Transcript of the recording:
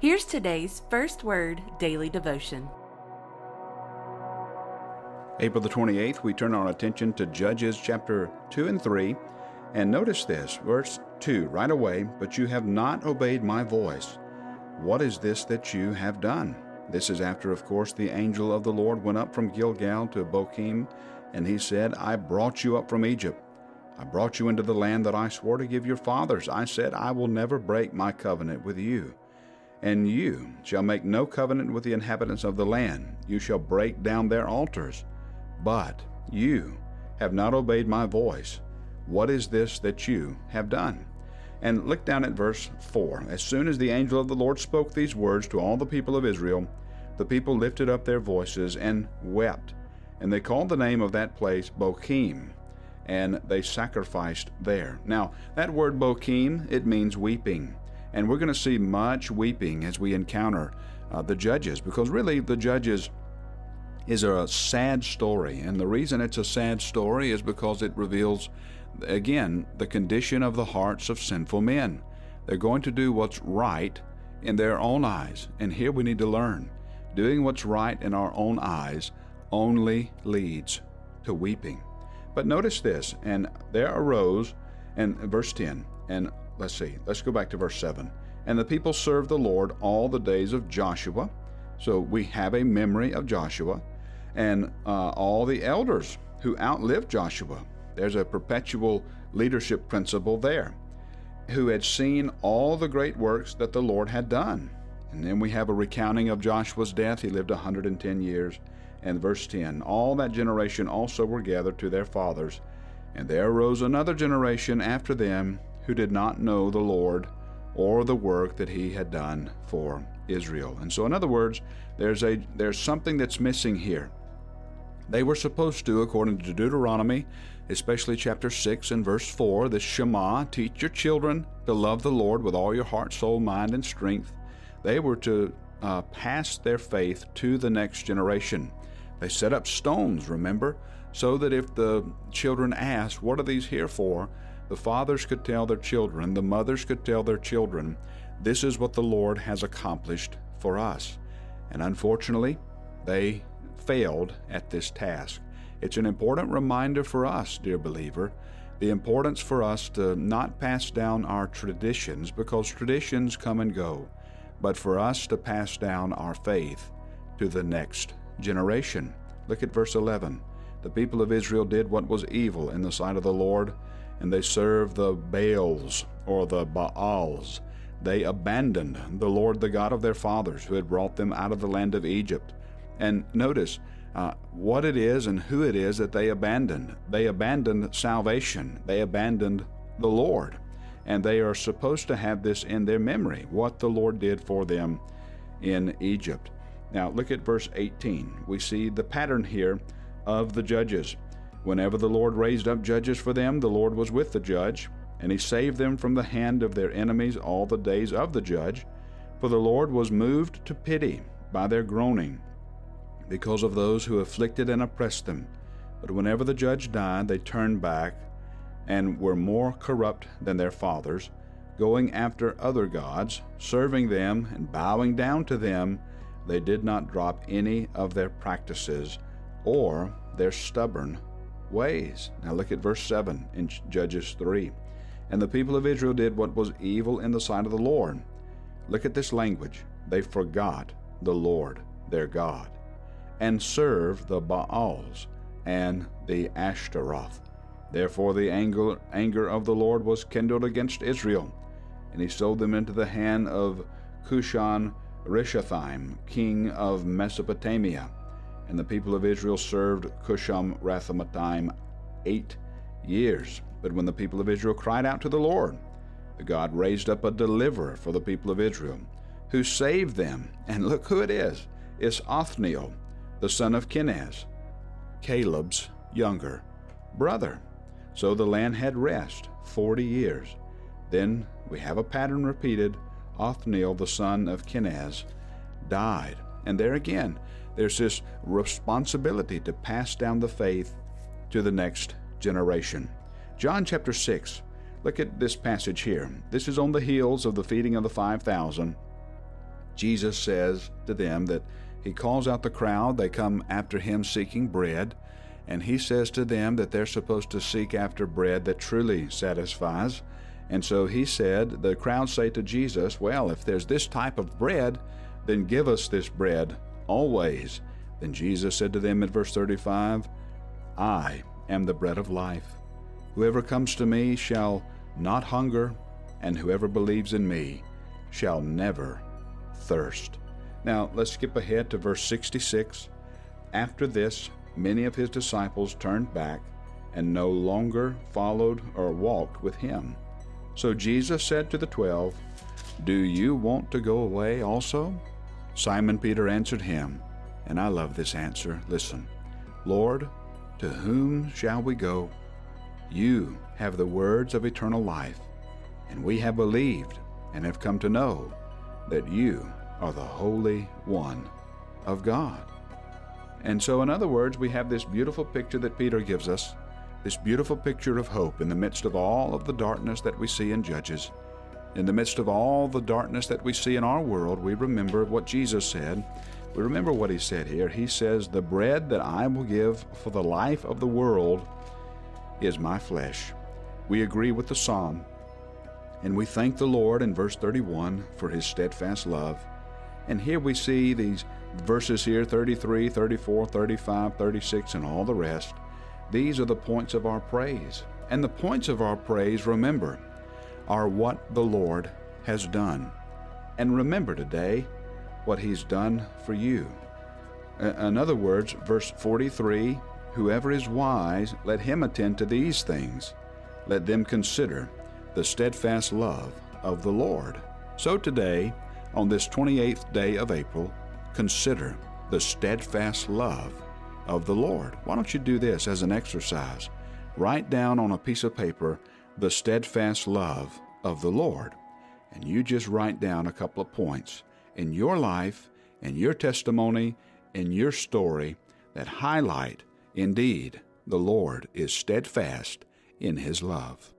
Here's today's First Word Daily Devotion. April the 28th, we turn our attention to Judges chapter 2 and 3. And notice this, verse 2, right away, "But you have not obeyed my voice. What is this that you have done?" This is after, of course, the angel of the Lord went up from Gilgal to Bochim, and he said, "I brought you up from Egypt. I brought you into the land that I swore to give your fathers. I said, I will never break my covenant with you. And you shall make no covenant with the inhabitants of the land. You shall break down their altars. But you have not obeyed my voice. What is this that you have done?" And look down at verse 4. "As soon as the angel of the Lord spoke these words to all the people of Israel, the people lifted up their voices and wept. And they called the name of that place Bochim, and they sacrificed there." Now, that word Bochim, it means weeping. And we're going to see much weeping as we encounter the Judges, because really the Judges is a sad story. And the reason it's a sad story is because it reveals, again, the condition of the hearts of sinful men. They're going to do what's right in their own eyes. And here we need to learn. Doing what's right in our own eyes only leads to weeping. But notice this, "And there arose," and verse 10, and let's go back to verse 7. "And the people served the Lord all the days of Joshua." So we have a memory of Joshua, and all the elders who outlived Joshua. There's a perpetual leadership principle there, who had seen all the great works that the Lord had done. And then we have a recounting of Joshua's death. He lived 110 years. And verse 10, "All that generation also were gathered to their fathers, and there arose another generation after them who did not know the Lord or the work that he had done for Israel." And so, in other words, there's something that's missing here. They were supposed to, according to Deuteronomy, especially chapter 6 and verse 4, the Shema, "Teach your children to love the Lord with all your heart, soul, mind, and strength." They were to pass their faith to the next generation. They set up stones, remember, so that if the children asked, "What are these here for?" the fathers could tell their children, the mothers could tell their children, "This is what the Lord has accomplished for us." And unfortunately, they failed at this task. It's an important reminder for us, dear believer, the importance for us to not pass down our traditions, because traditions come and go, but for us to pass down our faith to the next generation. Look at verse 11. "The people of Israel did what was evil in the sight of the Lord, and they served the Baals," or the Baals. "They abandoned the Lord, the God of their fathers, who had brought them out of the land of Egypt." And notice what it is and who it is that they abandoned. They abandoned salvation. They abandoned the Lord. And they are supposed to have this in their memory, what the Lord did for them in Egypt. Now look at verse 18. We see the pattern here of the judges. "Whenever the Lord raised up judges for them, the Lord was with the judge, and he saved them from the hand of their enemies all the days of the judge. For the Lord was moved to pity by their groaning, because of those who afflicted and oppressed them. But whenever the judge died, they turned back and were more corrupt than their fathers, going after other gods, serving them and bowing down to them. They did not drop any of their practices or their stubborn ways." Now look at verse 7 in Judges 3. "And the people of Israel did what was evil in the sight of the Lord." Look at this language. "They forgot the Lord their God, and served the Baals and the Ashtaroth. Therefore the anger of the Lord was kindled against Israel, and he sold them into the hand of Cushan-Rishathaim, king of Mesopotamia. And the people of Israel served Cushan-Rishathaim 8 years. But when the people of Israel cried out to the Lord, the God raised up a deliverer for the people of Israel, who saved them." And look who it is. It's Othniel, the son of Kenaz, Caleb's younger brother. So the land had rest 40 years. Then we have a pattern repeated. Othniel, the son of Kenaz, died. And there again, there's this responsibility to pass down the faith to the next generation. John chapter 6, look at this passage here. This is on the heels of the feeding of the 5,000. Jesus says to them that he calls out the crowd. They come after him seeking bread, and he says to them that they're supposed to seek after bread that truly satisfies. And so he said, the crowd say to Jesus, well, if there's this type of bread, then give us this bread always. Then Jesus said to them in verse 35, I am the bread of life. Whoever comes to me shall not hunger, and whoever believes in me shall never thirst. Now, let's skip ahead to verse 66. After this, many of his disciples turned back and no longer followed or walked with him. So Jesus said to the 12, Do you want to go away also? Simon Peter answered him, and I love this answer. Listen, Lord, to whom shall we go? You have the words of eternal life, and we have believed and have come to know that you are the Holy One of God. And so, in other words, we have this beautiful picture that Peter gives us, this beautiful picture of hope in the midst of all of the darkness that we see in Judges. In the midst of all the darkness that we see in our world, we remember what Jesus said. We remember what he said here. He says, the bread that I will give for the life of the world is my flesh. We agree with the psalm, and we thank the Lord in verse 31 for his steadfast love. And here we see these verses here, 33, 34, 35, 36, and all the rest. These are the points of our praise. And the points of our praise, remember, are what the Lord has done. And remember today what he's done for you. In other words, verse 43, whoever is wise, let him attend to these things. Let them consider the steadfast love of the Lord. So today, on this 28th day of April, consider the steadfast love of the Lord. Why don't you do this as an exercise? Write down on a piece of paper the steadfast love of the Lord. And you just write down a couple of points in your life, in your testimony, in your story that highlight, indeed, the Lord is steadfast in his love.